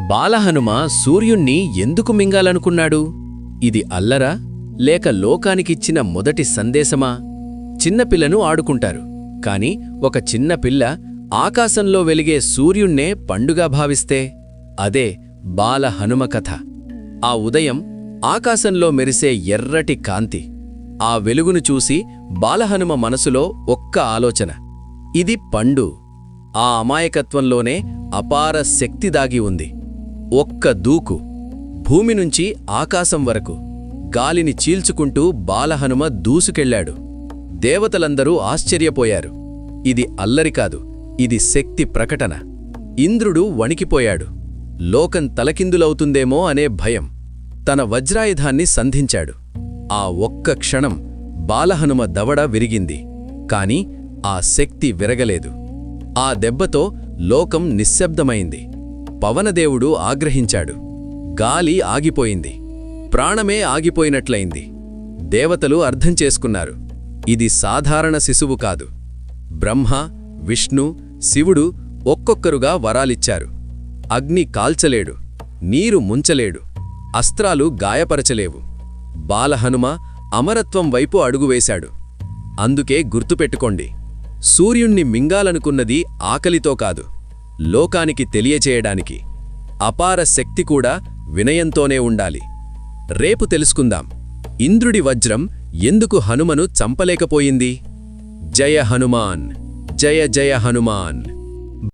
బాలహనుమ సూర్యుణ్ణి ఎందుకు మింగాలనుకున్నాడు? ఇది అల్లరా లేక లోకానికిచ్చిన మొదటి సందేశమా? చిన్నపిల్లను ఆడుకుంటారు, కాని ఒక చిన్నపిల్ల ఆకాశంలో వెలిగే సూర్యుణ్ణే పండుగా భావిస్తే అదే బాలహనుమ కథ. ఆ ఉదయం ఆకాశంలో మెరిసే ఎర్రటి కాంతి, ఆ వెలుగును చూసి బాలహనుమ మనసులో ఒక్క ఆలోచన: ఇది పండు. ఆ అమాయకత్వంలోనే అపార శక్తి దాగి ఉంది. ఒక్క దూకు, భూమి నుంచి ఆకాశం వరకు గాలిని చీల్చుకుంటూ బాలహనుమ దూసుకెళ్లాడు. దేవతలందరూ ఆశ్చర్యపోయారు. ఇది అల్లరి కాదు, ఇది శక్తి ప్రకటన. ఇంద్రుడు వణికిపోయాడు. లోకం తలకిందులవుతుందేమో అనే భయం. తన వజ్రాయుధాన్ని సంధించాడు. ఆ ఒక్క క్షణం బాలహనుమ దవడ విరిగింది, కాని ఆ శక్తి విరగలేదు. ఆ దెబ్బతో లోకం నిశ్శబ్దమైంది. పవనదేవుడు ఆగ్రహించాడు. గాలి ఆగిపోయింది. ప్రాణమే ఆగిపోయినట్లయింది. దేవతలు అర్థం చేసుకున్నారు, ఇది సాధారణ శిశువు కాదు. బ్రహ్మ, విష్ణు, శివుడు ఒక్కొక్కరుగా వరాలిచ్చారు. అగ్ని కాల్చలేడు, నీరు ముంచలేడు, అస్త్రాలు గాయపరచలేవు. బాలహనుమ అమరత్వం వైపు అడుగువేశాడు. అందుకే గుర్తుపెట్టుకోండి, సూర్యుణ్ణి మింగాలనుకున్నది ఆకలితో కాదు, లోకానికి తెలియచేయడానికి. అపార శక్తి కూడా వినయంతోనే ఉండాలి. రేపు తెలుసుకుందాం, ఇంద్రుడి వజ్రం ఎందుకు హనుమను చంపలేకపోయింది. జయ హనుమాన్, జయ జయ హనుమాన్.